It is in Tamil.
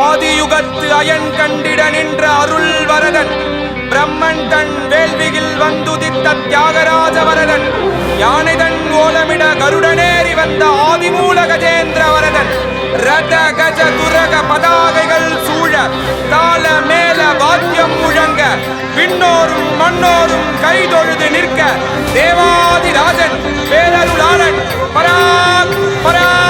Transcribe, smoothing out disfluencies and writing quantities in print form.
ஆதியுகத்து அயன் கண்டிட நின்ற அருள் வரதன் பிரம்மன் தன் வேள்வியில் வந்துதித்த தியாகராஜ வரதன் யானைதன் ஓலமிட கருடனேறி வந்த ஆதிமூல கஜேந்திர வரதன் ரத கஜ துரக பதாகைகள் சூழ தாள மேல வாத்தியம் முழங்க விண்ணோரும் மண்ணோரும் கைதொழுது நிற்க தேவாதிராஜன் பேரருளாளன் பராக் பராக்